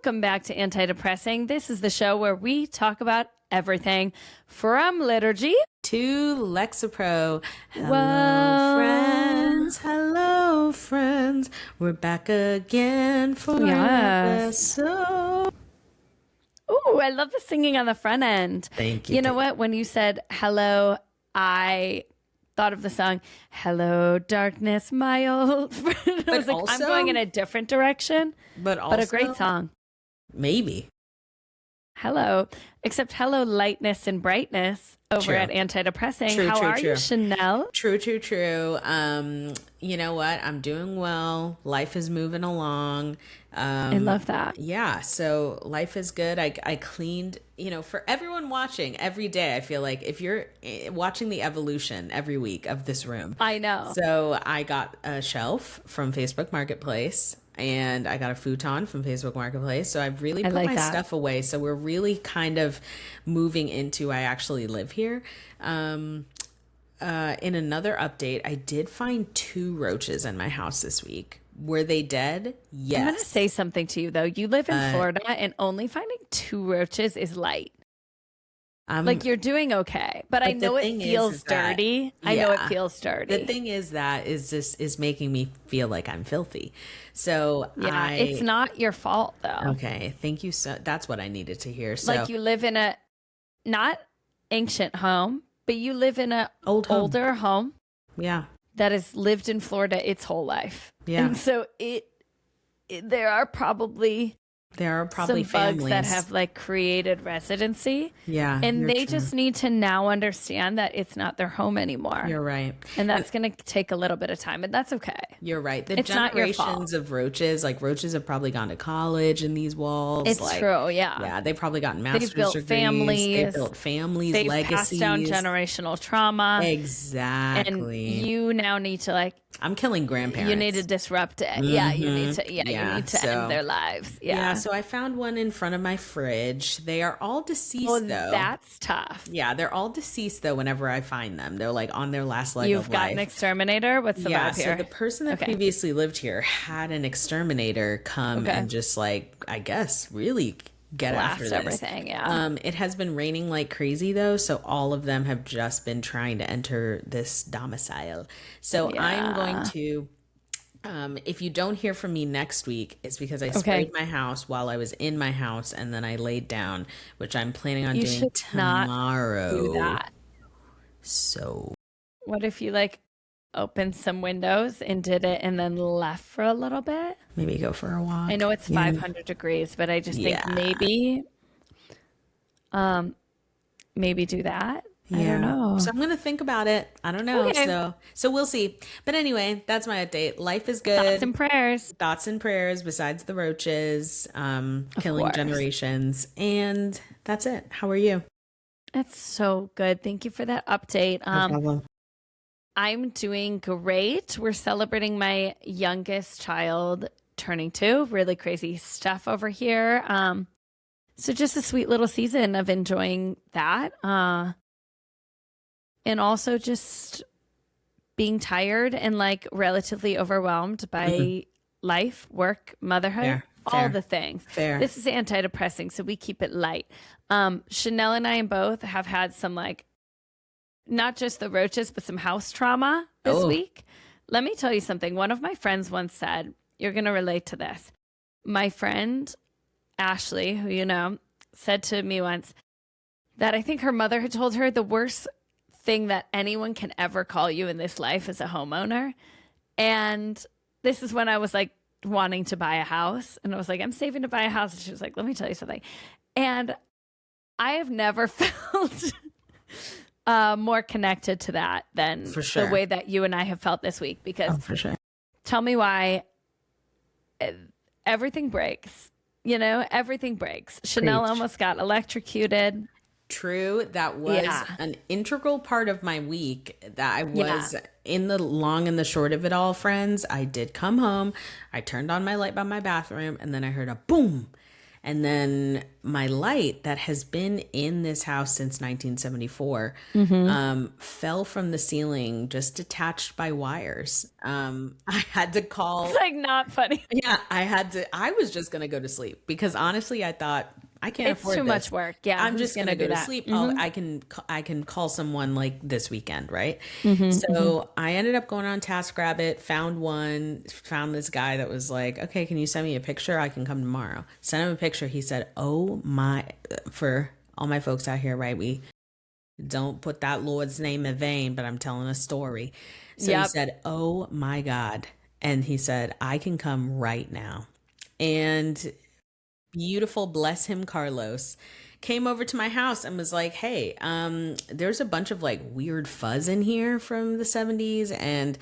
Welcome back to Anti-Depressing. This is the show where we talk about everything from liturgy to Lexapro. Hello, Whoa. friends. Hello, friends. We're back again for another episode. Ooh, I love the singing on the front end. Thank you. You know what? When you said hello, I thought of the song "Hello, Darkness, My Old Friend." I was like, I'm going in a different direction, but a great song. Maybe. Hello, except hello, lightness and brightness over at Anti-Depressing. How are you, Chenele? True. You know what? I'm doing well. Life is moving along. I love that. Yeah, so life is good. I cleaned, for everyone watching every day, I feel like if you're watching the evolution every week of this room. I know. So I got a shelf from Facebook Marketplace. And I got a futon from Facebook Marketplace. So I've really put my stuff away. So we're really kind of moving into, I actually live here. In another update, I did find 2 roaches in my house this week. Were they dead? Yes. I'm going to say something to you, though. You live in Florida, and only finding 2 roaches is light. Like, you're doing okay, but I know it feels dirty. I know it feels dirty. The thing is that is making me feel like I'm filthy. So yeah, it's not your fault though. Okay, thank you. So that's what I needed to hear. So like you live in a not ancient home, but you live in a older home. Yeah, that has lived in Florida its whole life. Yeah, and so there are probably some families bugs that have like created residency. Yeah. And they just need to now understand that it's not their home anymore. You're right. And that's going to take a little bit of time, and that's okay. You're right. The generations of roaches, like roaches have probably gone to college in these walls. It's true. Yeah. Yeah. They've probably gotten master's degrees. They've built families, they've legacies. Passed down generational trauma. Exactly. And you now need to I'm killing grandparents. You need to disrupt it. Mm-hmm. Yeah, you need to. Yeah, you need to end their lives. Yeah. So I found one in front of my fridge. They are all deceased, though. That's tough. Yeah, they're all deceased though. Whenever I find them, they're like on their last leg of life. You've got an exterminator. What's the vibe here? So the person that previously lived here had an exterminator come and just I guess really get after this. Everything. Yeah. It has been raining like crazy though, so all of them have just been trying to enter this domicile. So I'm going to. If you don't hear from me next week, it's because I sprayed my house while I was in my house, and then I laid down, which I'm planning on doing tomorrow. Not do that. So, what if you opened some windows and did it, and then left for a little bit? Maybe go for a walk. I know it's 500 degrees, but I just think maybe do that. I don't know. So I'm going to think about it. I don't know. Okay. So we'll see. But anyway, that's my update. Life is good. Thoughts and prayers. Thoughts and prayers besides the roaches, killing generations. And that's it. How are you? That's so good. Thank you for that update. No problem. I'm doing great. We're celebrating my youngest child turning 2. Really crazy stuff over here. So just a sweet little season of enjoying that. And also just being tired and relatively overwhelmed by life, work, motherhood, all the things. This is Anti-Depressing, so we keep it light. Chenele and I both have had some not just the roaches, but some house trauma this week. Let me tell you something. One of my friends once said, you're going to relate to this. My friend, Ashley, who you know, said to me once that I think her mother had told her the worst thing that anyone can ever call you in this life is a homeowner. And this is when I was wanting to buy a house, and I was I'm saving to buy a house, and she was let me tell you something. And I have never felt more connected to that than the way that you and I have felt this week, because tell me why everything breaks. Everything breaks. Chenele almost got electrocuted. True. That was an integral part of my week that I was in the long and the short of it all, friends. I did come home. I turned on my light by my bathroom, and then I heard a boom. And then my light that has been in this house since 1974 fell from the ceiling, just detached by wires. I had to call. It's like not funny. Yeah, I was just going to go to sleep because honestly, I thought I can't afford this. It's too much work. Yeah, I'm just going to go to sleep. I can call someone like this weekend, right? So I ended up going on TaskRabbit, found this guy that was like, okay, can you send me a picture? I can come tomorrow. Sent him a picture. He said, oh my, for all my folks out here, right? We don't put that Lord's name in vain, but I'm telling a story. So he said, oh my God. And he said, I can come right now. And beautiful, bless him, Carlos, came over to my house and was like, hey, there's a bunch of like weird fuzz in here from the 70s and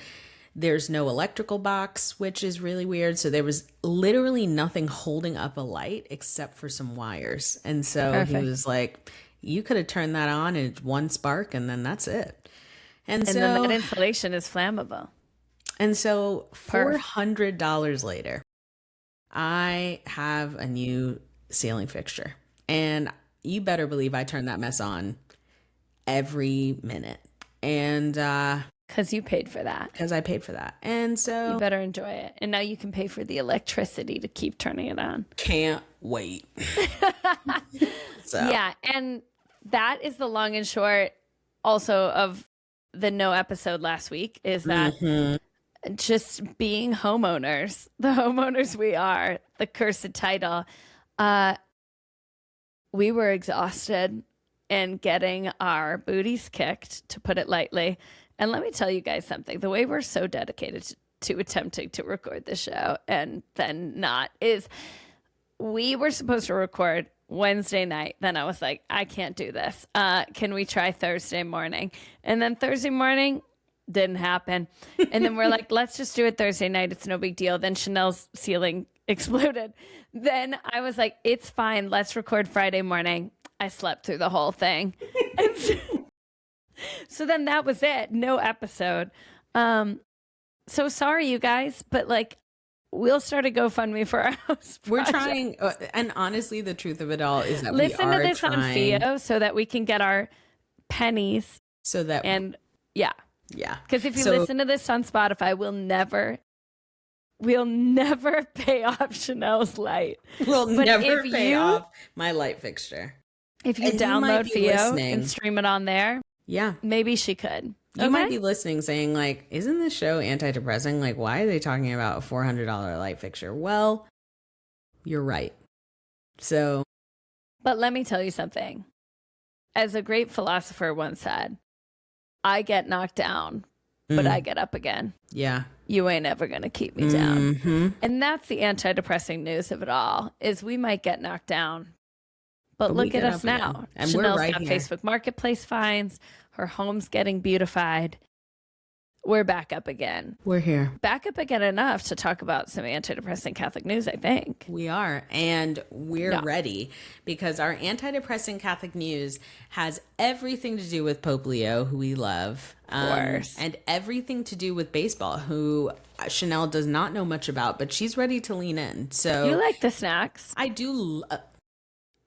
there's no electrical box, which is really weird. So there was literally nothing holding up a light except for some wires. And so he was like, you could have turned that on and one spark and then that's it. And so then that insulation is flammable. And so $400 later, I have a new ceiling fixture. And you better believe I turn that mess on every minute. And because you paid for that. Because I paid for that. And so you better enjoy it. And now you can pay for the electricity to keep turning it on. Can't wait. So. Yeah. And that is the long and short also of the no episode last week is that just being homeowners, the homeowners we are, the cursed title, we were exhausted and getting our booties kicked, to put it lightly. And let me tell you guys something. The way we're so dedicated to attempting to record the show and then not is we were supposed to record Wednesday night. Then I was like, I can't do this. Can we try Thursday morning? And then Thursday morning didn't happen. And then we're like, let's just do it Thursday night. It's no big deal. Then Chanel's ceiling exploded. Then I was like, it's fine. Let's record Friday morning. I slept through the whole thing. So then that was it. No episode. So sorry, you guys, but like, we'll start a GoFundMe for our house project. We're trying, and honestly, the truth of it all is that listen we are to this on Theo so that we can get our pennies. So that yeah. Because if you listen to this on Spotify, we'll never pay off Chanel's light. We'll never pay off my light fixture. If you download Theo and stream it on there, maybe she could. You might be listening saying like, isn't this show anti-depressing? Like, why are they talking about a $400 light fixture? Well, you're right. So. But let me tell you something. As a great philosopher once said, I get knocked down, but I get up again. Yeah. You ain't ever going to keep me down. And that's the anti-depressing news of it all, is we might get knocked down, but look at us now. And Chanel's we're right got here. Facebook Marketplace finds. Her home's getting beautified. We're back up again. We're here. Back up again enough to talk about some anti-depressing Catholic news, I think. We are. And we're ready because our anti-depressing Catholic news has everything to do with Pope Leo, who we love. Of course. And everything to do with baseball, who Chanel does not know much about, but she's ready to lean in. So you like the snacks? I do.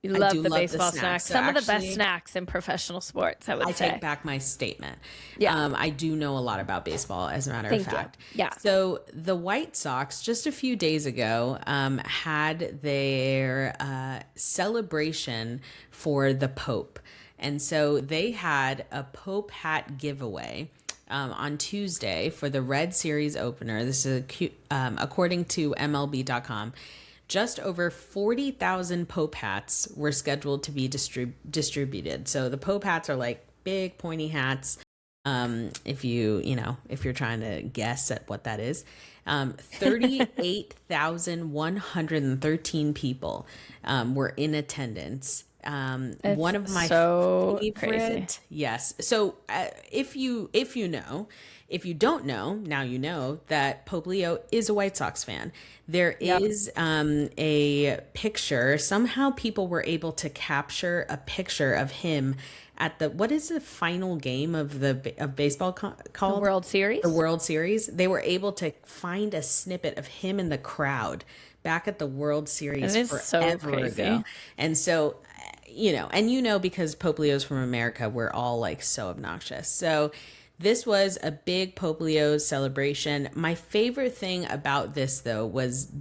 You love the baseball snacks. So some of the best snacks in professional sports, I would say. I take back my statement. Yeah. I do know a lot about baseball, as a matter of fact. Yeah. So the White Sox, just a few days ago, had their celebration for the Pope. And so they had a Pope hat giveaway on Tuesday for the Red Series opener. This is according to MLB.com. Just over 40,000 Pope hats were scheduled to be distributed. So the Pope hats are like big pointy hats. If you're trying to guess at what that is, 38,113 people were in attendance. One of my favorite. Crazy. Yes. So if you don't know, now you know that Pope Leo is a White Sox fan. There is a picture. Somehow people were able to capture a picture of him at what is the final game of baseball called? The World Series? The World Series. They were able to find a snippet of him in the crowd back at the World Series forever ago. And so, because Pope Leo's from America, we're all like so obnoxious. So this was a big Pope Leo celebration. My favorite thing about this, though, was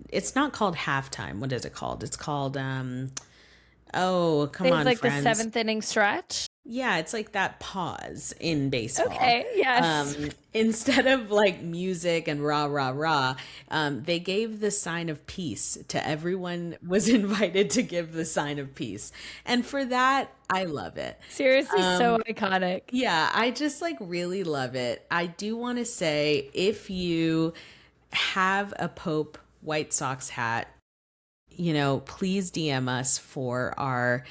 it's not called halftime. What is it called? It's called, oh, come on, like friends. The 7th inning stretch? Yeah, it's like that pause in baseball. Okay, yes. Instead of like music and rah, rah, rah, they gave the sign of peace to everyone was invited to give the sign of peace. And for that, I love it. Seriously, so iconic. Yeah, I just like really love it. I do want to say, if you have a Pope White Sox hat, please DM us for our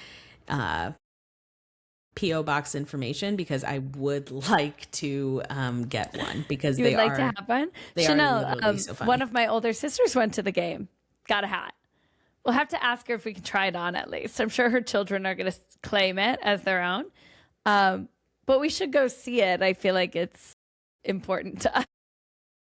P.O. box information, because I would like to get one, because you would like to have one. Chenele, so funny. One of my older sisters went to the game, got a hat. We'll have to ask her if we can try it on at least. I'm sure her children are going to claim it as their own. But we should go see it. I feel like it's important to us.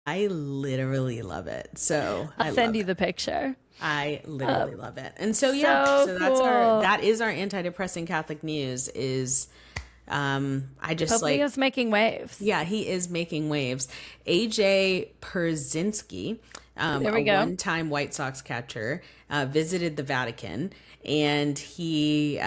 I literally love it. So I'll send you the picture. I literally love it. And so that is our anti-depressing Catholic news is Pope Leo's making waves. Yeah, he is making waves. AJ Pierzynski, a one-time White Sox catcher, visited the Vatican, and he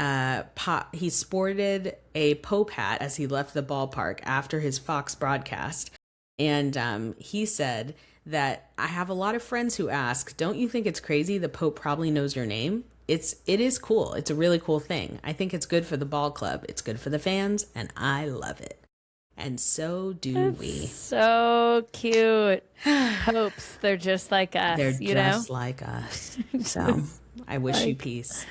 sported a Pope hat as he left the ballpark after his Fox broadcast. And he said that, I have a lot of friends who ask, don't you think it's crazy the Pope probably knows your name? It is cool. It's a really cool thing. I think it's good for the ball club. It's good for the fans, and I love it. And so do we. So cute. Popes, they're just like us. They're just like us. So I wish you peace.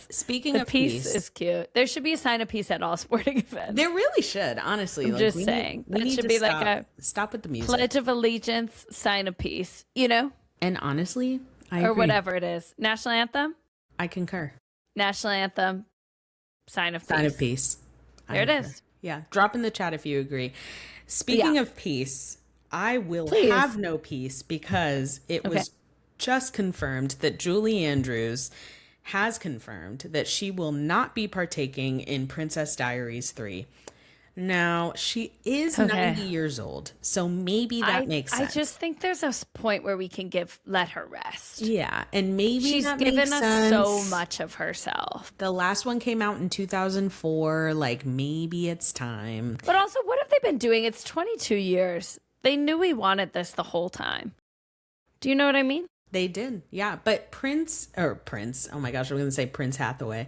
Speaking of peace is cute. There should be a sign of peace at all sporting events. There really should, honestly. I'm just saying. That should be like a stop with the music. Pledge of Allegiance, sign of peace, And honestly, I agree. Or whatever it is. National anthem? I concur. National anthem, sign of peace. Sign of peace. There it is. Yeah. Drop in the chat if you agree. Speaking of peace, I will have no peace, because it was just confirmed that Julie Andrews has confirmed that she will not be partaking in Princess Diaries 3. Now, she is 90 years old, so maybe that makes sense. I just think there's a point where we can let her rest. Yeah, and maybe she's given us so much of herself. The last one came out in 2004, like maybe it's time. But also, what have they been doing? It's 22 years. They knew we wanted this the whole time. Do you know what I mean? They did, yeah. But Prince, oh my gosh, I'm going to say Prince Hathaway.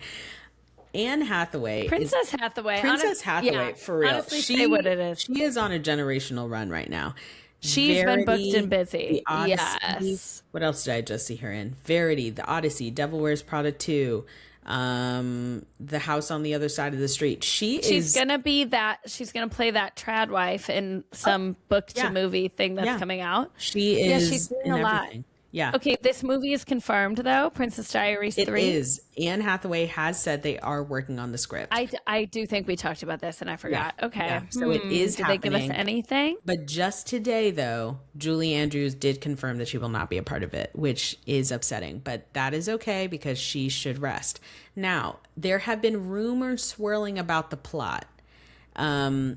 Anne Hathaway. Princess Hathaway, for real. Honestly, say what it is. She is on a generational run right now. She's been booked and busy. The Odyssey. Yes. What else did I just see her in? Verity, The Odyssey, Devil Wears Prada 2, The House on the Other Side of the Street. She's gonna be that. She's gonna play that trad wife in some book to movie thing that's coming out. She is. Yeah, she's doing a lot. Yeah. Okay, this movie is confirmed, though. Princess Diaries 3. It is. Anne Hathaway has said they are working on the script. I do think we talked about this, and I forgot. Yeah. Okay. Yeah. So it is happening. Did they give us anything? But just today, though, Julie Andrews did confirm that she will not be a part of it, which is upsetting. But that is okay, because she should rest. Now, there have been rumors swirling about the plot. And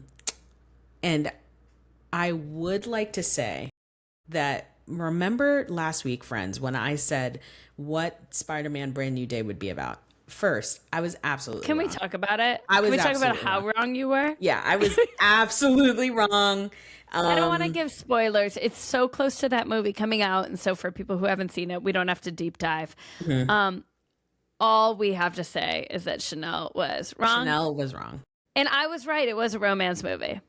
I would like to say that, remember last week, friends, when I said what Spider-Man Brand New Day would be about? First, I was absolutely wrong. We talk about it? Can we talk about how wrong you were? Yeah, I was absolutely wrong. I don't want to give spoilers. It's so close to that movie coming out, and so for people who haven't seen it, we don't have to deep dive. Mm-hmm. All we have to say is that Chenele was wrong. Chenele was wrong. And I was right. It was a romance movie.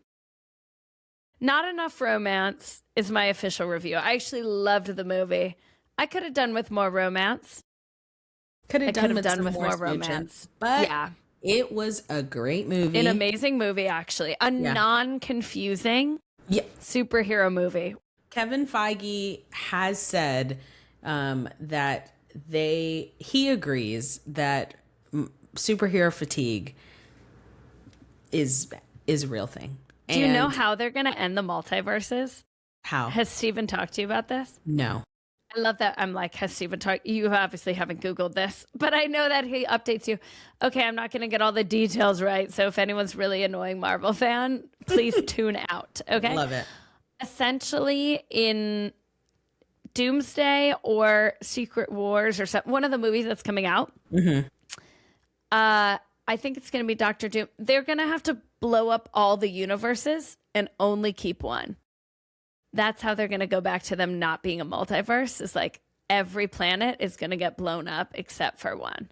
Not enough romance is my official review. I actually loved the movie. I could have done with more romance. Could have done with more romance. But yeah, it was a great movie. An amazing movie, actually. A non-confusing superhero movie. Kevin Feige has said that he agrees that superhero fatigue is a real thing. Do you know how they're going to end the multiverses? How? Has Steven talked to you about this? No. I love that. I'm like, has Steven talked? You obviously haven't Googled this, but I know that he updates you. Okay, I'm not going to get all the details right. So if anyone's really annoying Marvel fan, please tune out. Okay. Love it. Essentially, in Doomsday or Secret Wars or one of the movies that's coming out, I think it's going to be Doctor Doom. They're going to have to blow up all the universes and only keep one. That's how they're going to go back to them not being a multiverse. Is like every planet is going to get blown up except for one.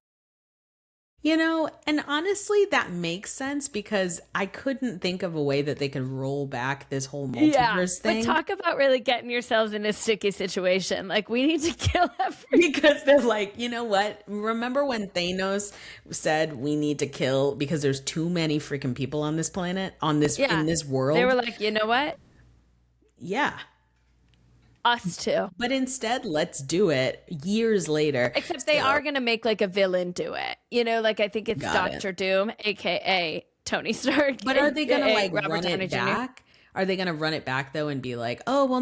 You know, and honestly, that makes sense because I couldn't think of a way that they could roll back this whole multiverse thing. But talk about really getting yourselves in a sticky situation. Like, we need to kill everyone. Because they're like, you know what? Remember when Thanos said we need to kill because there's too many freaking people on this planet, in this world? They were like, you know what? Yeah. Us too. But instead, let's do it years later. Except they are going to make like a villain do it. You know, like I think it's Doctor Doom, a.k.a. Tony Stark. But are they going to like run it back? Are they going to run it back though and be like, oh, well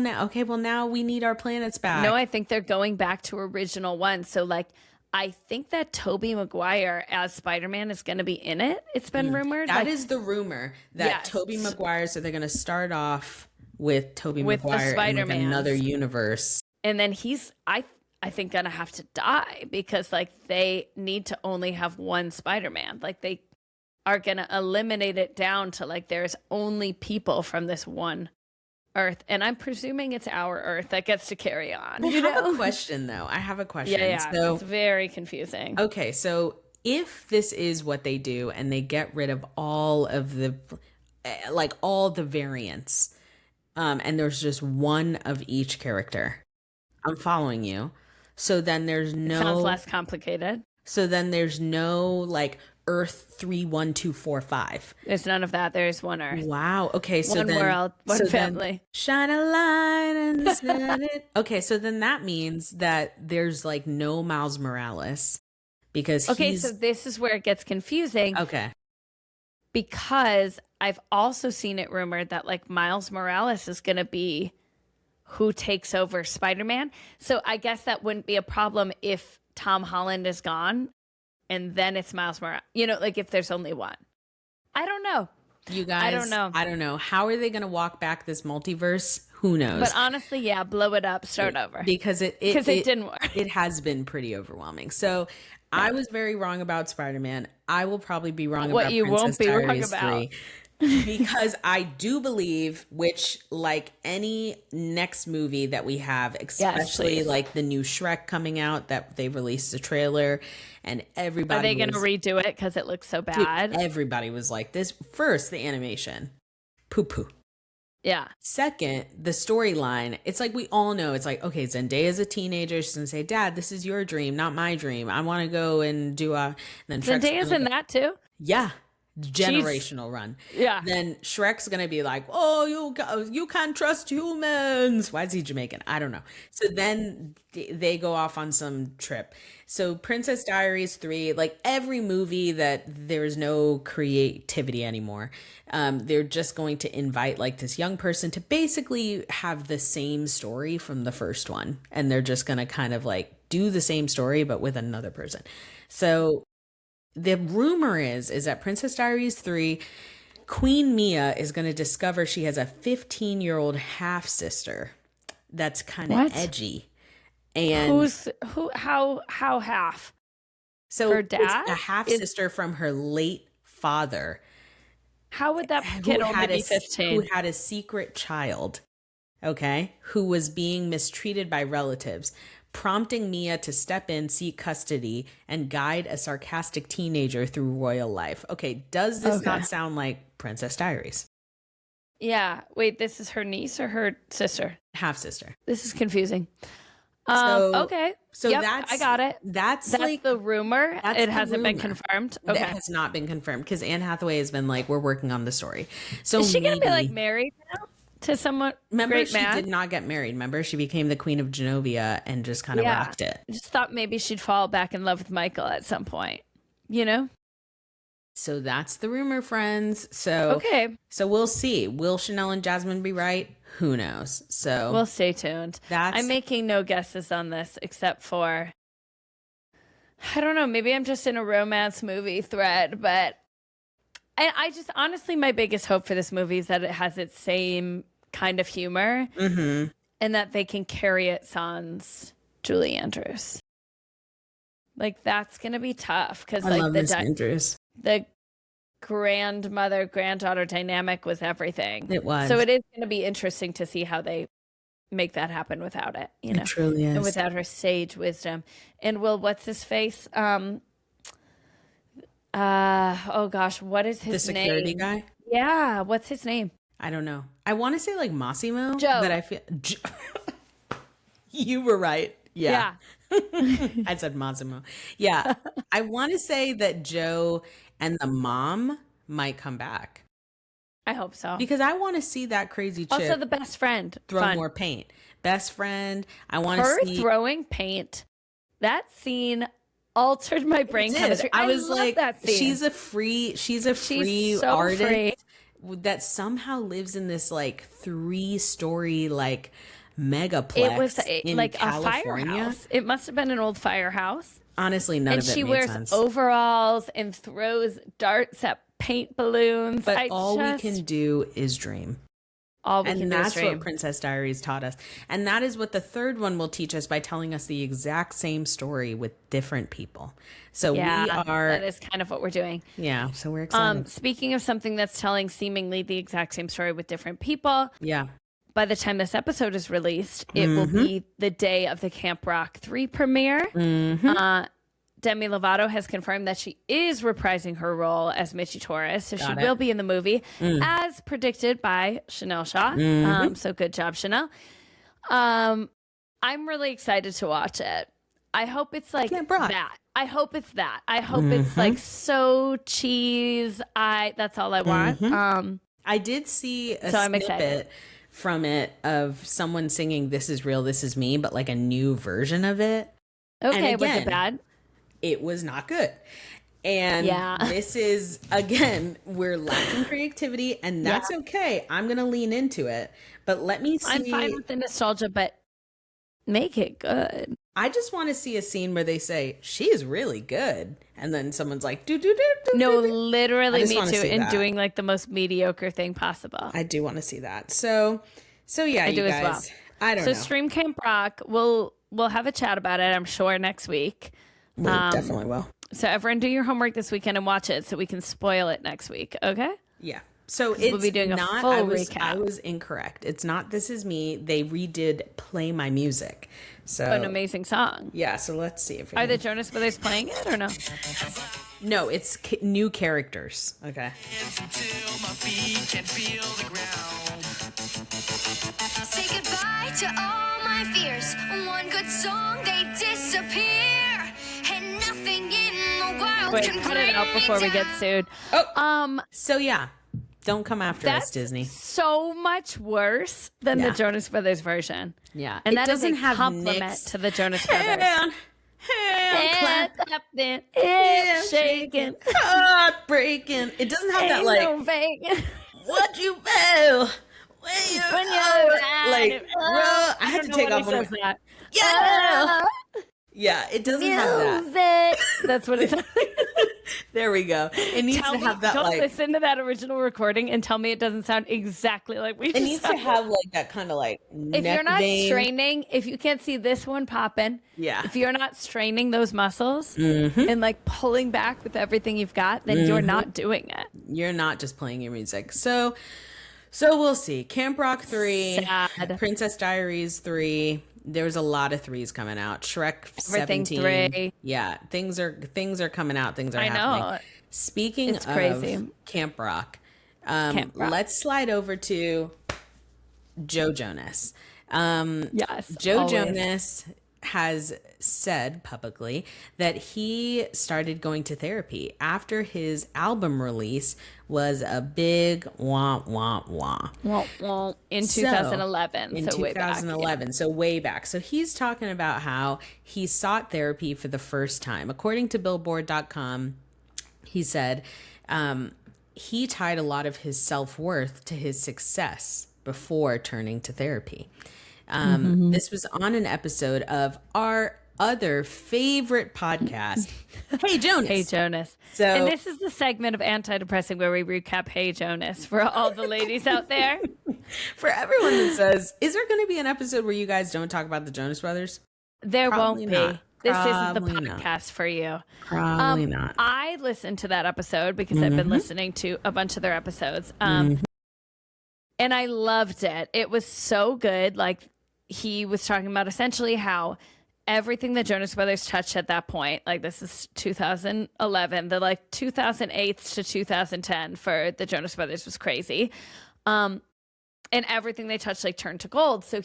now we need our planets back? No, I think they're going back to original ones. So like, I think that Tobey Maguire as Spider-Man is going to be in it. It's been rumored. That is the rumor that Tobey Maguire, so they're going to start off with Tobey Maguire in like another universe. And then he's, I think, going to have to die because like they need to only have one Spider-Man. Like they are going to eliminate it down to like there's only people from this one Earth. And I'm presuming it's our Earth that gets to carry on. I have a question though. Yeah. So, it's very confusing. Okay. So if this is what they do and they get rid of all of the, like all the variants, and there's just one of each character. I'm following you. So then there's no... It sounds less complicated. So then there's no like Earth 31245. There's none of that. There's one Earth. Wow. Okay. So one world, one family. Shine a light and set it. Okay. So then that means that there's like no Miles Morales because so this is where it gets confusing. Okay. Because I've also seen it rumored that like Miles Morales is going to be who takes over Spider-Man. So I guess that wouldn't be a problem if Tom Holland is gone and then it's Miles Morales. You know, like if there's only one. I don't know. You guys, I don't know. How are they going to walk back this multiverse? Who knows? But honestly, blow it up, start over. Because it didn't work. It has been pretty overwhelming. So I was very wrong about Spider-Man. I will probably be wrong about Princess Diaries 3. Because I do believe, which like any next movie that we have, especially like the new Shrek coming out that they released a trailer and everybody Are they going to redo it because it looks so bad? Dude, everybody was like this. First, the animation. Poo-poo. Yeah. Second, the storyline. It's like we all know. It's like, okay, Zendaya's a teenager. She's going to say, Dad, this is your dream, not my dream. I want to go and do a... And then Zendaya's in that too? Yeah. Generational run. Yeah. Then Shrek's gonna be like, oh, you can't trust humans. Why is he Jamaican? I don't know. So then they go off on some trip. So Princess Diaries 3, like every movie that there's no creativity anymore, they're just going to invite like this young person to basically have the same story from the first one, and they're just gonna kind of like do the same story but with another person. So the rumor is that Princess Diaries 3, Queen Mia is going to discover she has a 15-year-old half sister that's kind of edgy. And how half? So her dad? It's a half sister from her late father. How would that kid only be 15? Who had a secret child, okay, who was being mistreated by relatives, prompting Mia to step in, seek custody, and guide a sarcastic teenager through royal life. Okay, does this not sound like Princess Diaries? Yeah. Wait, this is her niece or her sister? Half sister. This is confusing. Okay. So I got it. That's like the rumor. It hasn't been confirmed. Okay. That has not been confirmed because Anne Hathaway has been like, we're working on the story. So is she going to be like married now? To someone she did not get married. Remember, she became the Queen of Genovia and just kind of rocked it. I just thought maybe she'd fall back in love with Michael at some point, you know? So that's the rumor, friends. So we'll see. Will Chenele and Jasmyn be right? Who knows? So we'll stay tuned. I'm making no guesses on this except for, I don't know, maybe I'm just in a romance movie thread, but I just honestly, my biggest hope for this movie is that it has its same kind of humor and that they can carry it sans Julie Andrews. Like, that's going to be tough because like the grandmother granddaughter dynamic was everything. It was. So it is going to be interesting to see how they make that happen without it, you know. It truly is. And without her sage wisdom. And Will, what's his face? Oh gosh, what is his name? The security guy? Yeah, what's his name? I don't know. I want to say like Massimo, Joe. but I feel you were right. Yeah. I said Massimo. Yeah. I want to say that Joe and the mom might come back. I hope so. Because I want to see that crazy chick. Also the best friend. Throw more paint. Best friend. I want to see her throwing paint. That scene altered my brain chemistry. I was like, that scene. she's a free so artist free. That somehow lives in this like 3-story like megaplex. It was in like California. A firehouse. It must have been an old firehouse. Honestly, none of it made sense. And she wears overalls and throws darts at paint balloons. But we can do is dream. And that's what Princess Diaries taught us. And that is what the third one will teach us by telling us the exact same story with different people. So that is kind of what we're doing. Yeah. So we're excited. Speaking of something that's telling seemingly the exact same story with different people. Yeah. By the time this episode is released, it will be the day of the Camp Rock 3 premiere. Demi Lovato has confirmed that she is reprising her role as Mitchie Torres, so she will be in the movie, as predicted by Chenele Shaw. So good job, Chenele. I'm really excited to watch it. I hope it's like that. I hope it's that. I hope it's like so cheese. That's all I want. I did see a snippet from it of someone singing "This Is Real, This Is Me," but like a new version of it. Okay, was it bad? It was not good. And this is, again, we're lacking creativity, and that's okay. I'm going to lean into it. But let me see. I'm fine with the nostalgia, but make it good. I just want to see a scene where they say, she's really good. And then someone's like, do, do, do, do. No, literally me too. And doing like the most mediocre thing possible. I do want to see that. So yeah, you guys. As well. I don't know. So stream Camp Rock. We'll have a chat about it, I'm sure, next week. We definitely will. So everyone do your homework this weekend and watch it so we can spoil it next week. Okay? Yeah. So we'll be doing a full recap. I was incorrect. It's not This Is Me. They redid Play My Music. So an amazing song. Yeah. So let's see if are the Jonas Brothers playing it or no? No, it's new characters. Okay. Say goodbye to all my fears. One good song, they disappear, and nothing in the world Wait, can cut it out before we get sued. So yeah, don't come after us, Disney. So much worse than the Jonas Brothers version. Yeah, and that doesn't have compliment to the Jonas Brothers. Hands up, then it's shaking, heart breaking. It doesn't have that like what you feel. When you're like, I had to take off that. Yeah, it doesn't have that. That's what it's. There we go. It needs to have that. Don't listen to that original recording and tell me it doesn't sound exactly like we. It needs to have like that kind of like. If you're not straining, if you can't see this one popping, if you're not straining those muscles and like pulling back with everything you've got, then you're not doing it. You're not just playing your music. So we'll see. Camp Rock 3, Princess Diaries 3. There's a lot of 3s coming out. Shrek 17. 3. Yeah, things are coming out. Things are happening. Know. Speaking of Camp Rock, let's slide over to Joe Jonas. Yes, Joe Jonas has said publicly that he started going to therapy after his album release was a big wah wah wah. In 2011. In 2011, so way back. So he's talking about how he sought therapy for the first time. According to Billboard.com, he said he tied a lot of his self-worth to his success before turning to therapy. This was on an episode of our other favorite podcast, Hey Jonas. Hey Jonas. So, and this is the segment of Anti-Depressing where we recap Hey Jonas for all the ladies out there. For everyone that says, is there going to be an episode where you guys don't talk about the Jonas Brothers? There Probably won't be. Not. This Probably isn't the podcast not. for you. Probably not. I listened to that episode because I've been listening to a bunch of their episodes. And I loved it. It was so good. Like, he was talking about essentially how everything the Jonas Brothers touched at that point, like this is 2011, the like 2008 to 2010 for the Jonas Brothers was crazy. And everything they touched like turned to gold. So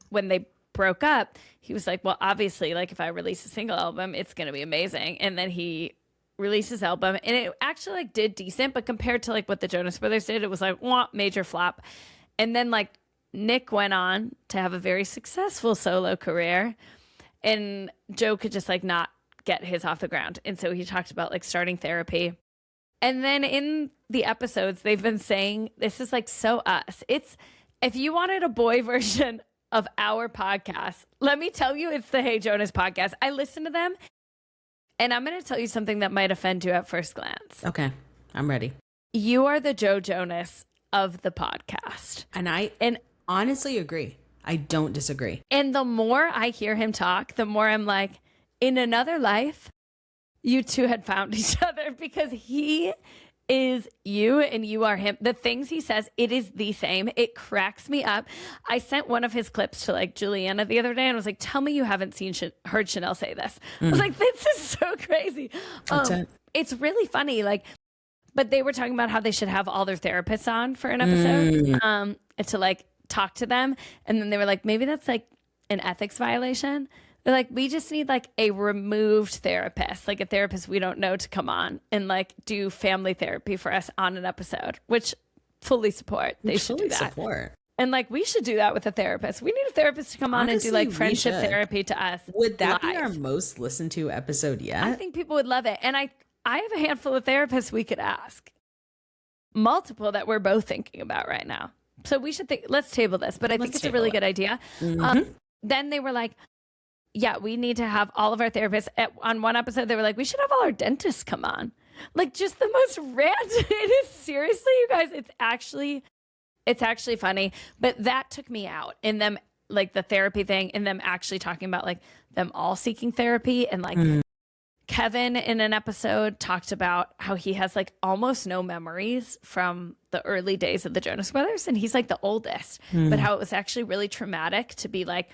when they broke up, he was like, well, obviously, like if I release a single album, it's going to be amazing. And then he released his album and it actually like did decent, but compared to like what the Jonas Brothers did, it was like, wah, major flop. And then like Nick went on to have a very successful solo career and Joe could just like not get his off the ground. And so he talked about like starting therapy. And then in the episodes, they've been saying, this is like so us. It's, if you wanted a boy version of our podcast, let me tell you, it's the Hey Jonas podcast. I listen to them and I'm going to tell you something that might offend you at first glance. Okay, I'm ready. You are the Joe Jonas of the podcast. And I honestly agree. I don't disagree. And the more I hear him talk, the more I'm like, in another life, you two had found each other because he is you and you are him. The things he says, it is the same. It cracks me up. I sent one of his clips to like Juliana the other day and was like, tell me you haven't heard Chenele say this. I was like, this is so crazy. It's really funny. Like, but they were talking about how they should have all their therapists on for an episode to like talk to them. And then they were like, maybe that's like an ethics violation. They're like, we just need like a removed therapist, like a therapist we don't know to come on and like do family therapy for us on an episode, which fully support. They should do that. Support. And like, we should do that with a therapist. We need a therapist to come on and do like friendship therapy to us. Would that be our most listened to episode yet? I think people would love it. And I have a handful of therapists we could ask. Multiple that we're both thinking about right now. So we should let's table this, but I think it's a really good idea. Then they were like, yeah, we need to have all of our therapists. On one episode, they were like, we should have all our dentists come on. Like, just the most random. It is seriously, you guys, it's actually funny. But that took me out in them, like the therapy thing, and them actually talking about like them all seeking therapy. And like Kevin in an episode talked about how he has like almost no memories from the early days of the Jonas Brothers. And he's like the oldest, but how it was actually really traumatic to be like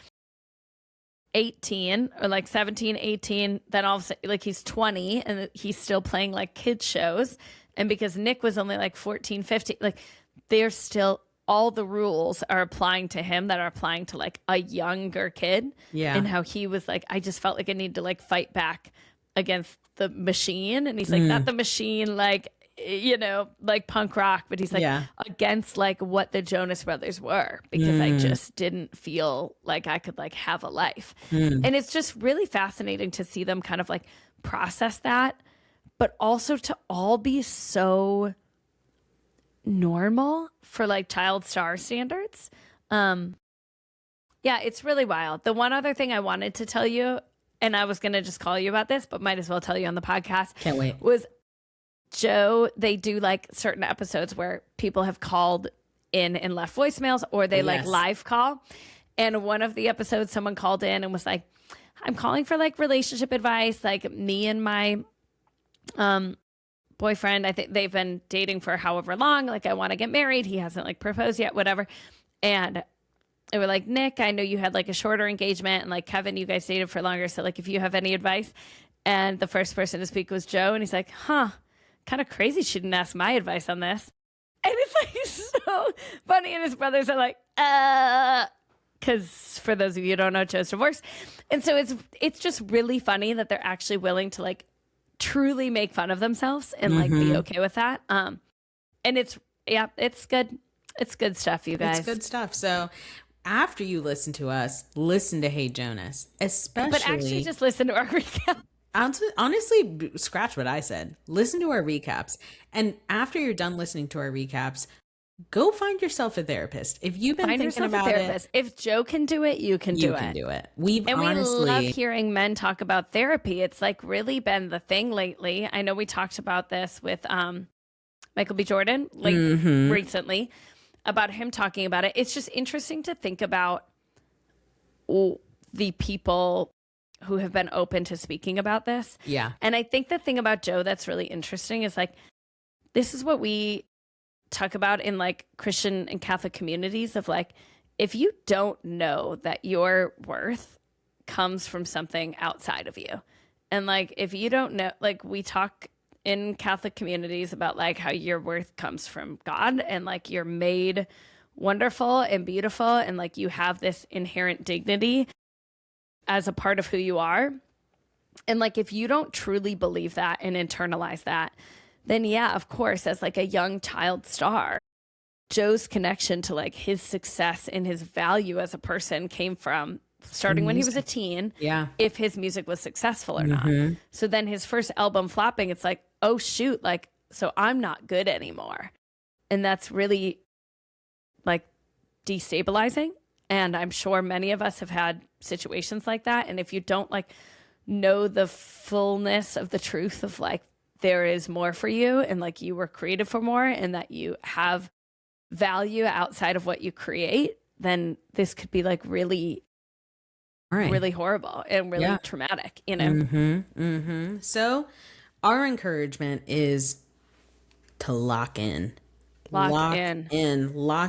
18 or like 17, 18. Then all of a sudden, like he's 20 and he's still playing like kids shows. And because Nick was only like 14, 15, like they're still, all the rules are applying to him that are applying to like a younger kid. Yeah. And how he was like, I just felt like I need to like fight back against the machine. And he's like, not the machine, like, you know, like punk rock, but he's like against like what the Jonas Brothers were, because I just didn't feel like I could like have a life. And it's just really fascinating to see them kind of like process that, but also to all be so normal for like child star standards. Yeah, it's really wild. The one other thing I wanted to tell you, and I was going to just call you about this, but might as well tell you on the podcast. Can't wait. Was Joe, they do like certain episodes where people have called in and left voicemails, or they like live call. And one of the episodes, someone called in and was like, I'm calling for like relationship advice. Like me and my boyfriend, I think they've been dating for however long. Like I want to get married. He hasn't like proposed yet, whatever. And they were like, Nick, I know you had like a shorter engagement, and like Kevin, you guys dated for longer. So like if you have any advice. And the first person to speak was Joe. And he's like, kind of crazy she didn't ask my advice on this. And it's like so funny. And his brothers are like, because for those of you who don't know, Joe's divorced. And so it's just really funny that they're actually willing to like truly make fun of themselves and like be okay with that. And it's good. It's good stuff, you guys. It's good stuff. So after you listen to us, listen to Hey Jonas, especially. But actually just listen to our recap. Honestly, scratch what I said. Listen to our recaps. And after you're done listening to our recaps, go find yourself a therapist. If you've been thinking about it. If Joe can do it, you can do it. We love hearing men talk about therapy. It's like really been the thing lately. I know we talked about this with Michael B. Jordan recently about him talking about it. It's just interesting to think about the people who have been open to speaking about this. Yeah. And I think the thing about Joe that's really interesting is like, this is what we talk about in like Christian and Catholic communities of like, if you don't know that your worth comes from something outside of you, and like if you don't know, like we talk in Catholic communities about like how your worth comes from God and like you're made wonderful and beautiful and like you have this inherent dignity as a part of who you are. And like if you don't truly believe that and internalize that, then yeah, of course, as like a young child star, Joe's connection to like his success and his value as a person came from starting when he was a teen. Yeah. If his music was successful or not. So then his first album flopping, it's like, oh shoot, like, so I'm not good anymore. And that's really like destabilizing. And I'm sure many of us have had situations like that. And if you don't like know the fullness of the truth of like, there is more for you and like you were created for more and that you have value outside of what you create, then this could be like really, really horrible and really traumatic, you know? So our encouragement is to lock in. Lock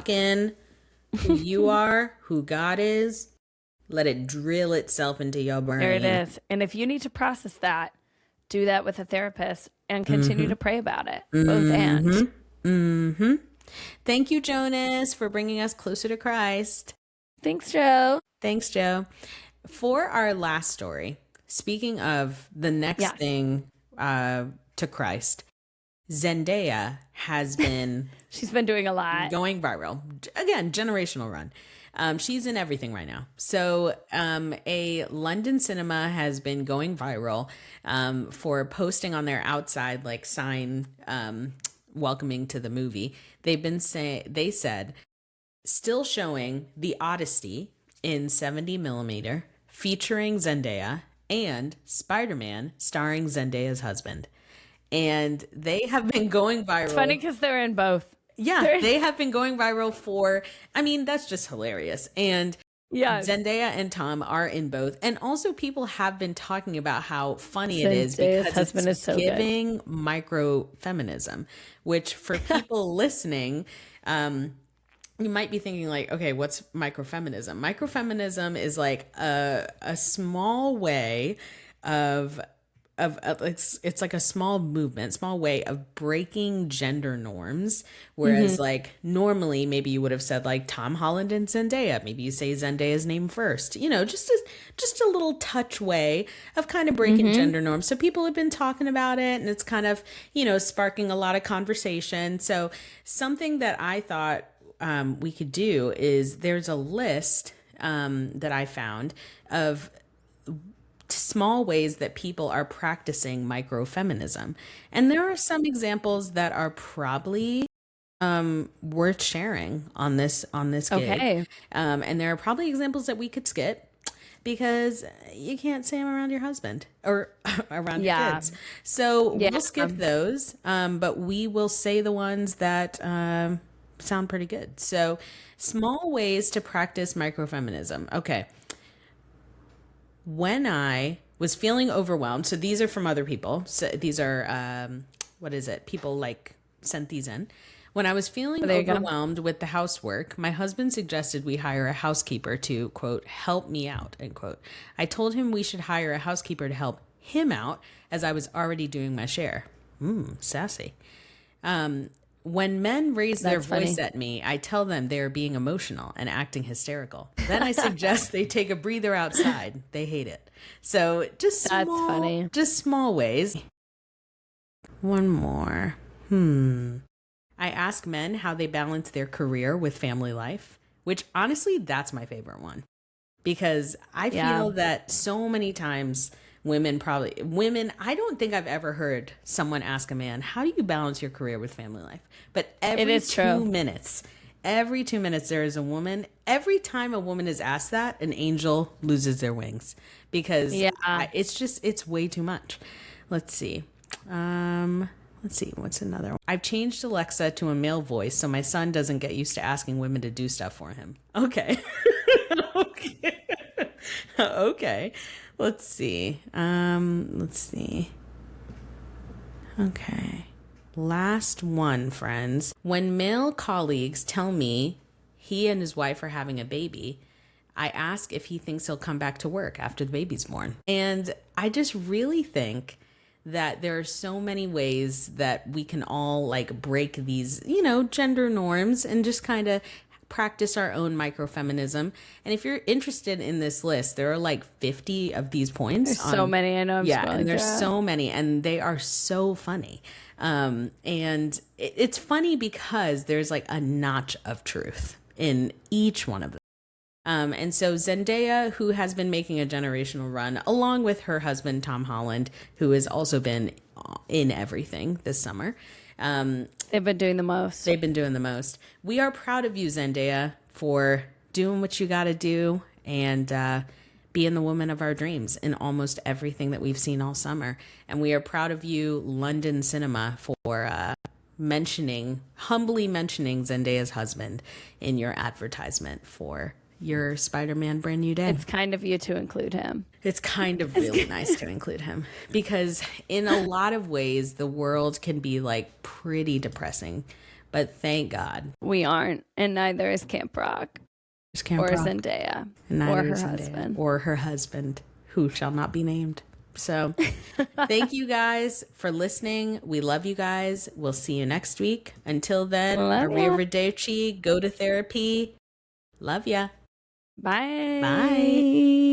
in who you are, who God is. Let it drill itself into your brain. There it is. And if you need to process that, do that with a therapist and continue to pray about it. Both and. Thank you, Jonas, for bringing us closer to Christ. Thanks, Joe. Thanks, Joe. For our last story, speaking of the next thing to Christ, Zendaya has been... She's been doing a lot. Going viral. Again, generational run. She's in everything right now. So a London cinema has been going viral for posting on their outside like sign welcoming to the movie. They said, still showing The Odyssey in 70 millimeter, featuring Zendaya, and Spider-Man starring Zendaya's husband. And they have been going viral. It's funny because they're in both. Yeah, they have been going viral for, I mean, that's just hilarious. And Zendaya and Tom are in both. And also people have been talking about how funny it is because it's so giving micro-feminism, which for people listening, you might be thinking like, okay, what's micro-feminism? Micro-feminism is like a small way of it's like a small movement, small way of breaking gender norms. Whereas like normally maybe you would have said like Tom Holland and Zendaya. Maybe you say Zendaya's name first, you know, just a little touch way of kind of breaking gender norms. So people have been talking about it and it's kind of, you know, sparking a lot of conversation. So something that I thought we could do is there's a list that I found of small ways that people are practicing microfeminism. And there are some examples that are probably worth sharing on this gig. Okay. And there are probably examples that we could skip because you can't say them around your husband or around your kids. So we'll skip those, but we will say the ones that sound pretty good. So small ways to practice microfeminism. Okay. When I was feeling overwhelmed, so these are from other people. So these are, people like sent these in. When I was feeling overwhelmed with the housework, my husband suggested we hire a housekeeper to, quote, help me out, end quote. I told him we should hire a housekeeper to help him out as I was already doing my share. Sassy. When men raise their voice at me, I tell them they are being emotional and acting hysterical. Then I suggest they take a breather outside. They hate it. So just small ways. One more. I ask men how they balance their career with family life, which honestly, that's my favorite one. Because I feel that so many times women, I don't think I've ever heard someone ask a man, how do you balance your career with family life? But every 2 minutes, there is a woman. Every time a woman is asked that, an angel loses their wings, because it's way too much. Let's see. What's another one? I've changed Alexa to a male voice so my son doesn't get used to asking women to do stuff for him. Okay. Okay. Let's see. Okay. Last one, friends. When male colleagues tell me he and his wife are having a baby, I ask if he thinks he'll come back to work after the baby's born. And I just really think that there are so many ways that we can all like break these, gender norms and just kind of practice our own microfeminism. And if you're interested in this list, there are like 50 of these points. There's so many. I know. And there's so many, and they are so funny. And it's funny because there's like a notch of truth in each one of them. And so Zendaya, who has been making a generational run, along with her husband, Tom Holland, who has also been in everything this summer. They've been doing the most. We are proud of you, Zendaya, for doing what you got to do and being the woman of our dreams in almost everything that we've seen all summer. And we are proud of you, London Cinema, for humbly mentioning Zendaya's husband in your advertisement for your Spider-Man Brand New Day. It's kind of you to include him. It's kind of really nice to include him, because in a lot of ways the world can be like pretty depressing, but thank God we aren't, and neither is Camp Rock or Zendaya or her husband, who shall not be named. So thank you guys for listening. We love you guys. We'll see you next week. Until then, arrivederci, go to therapy. Love ya. Bye. Bye.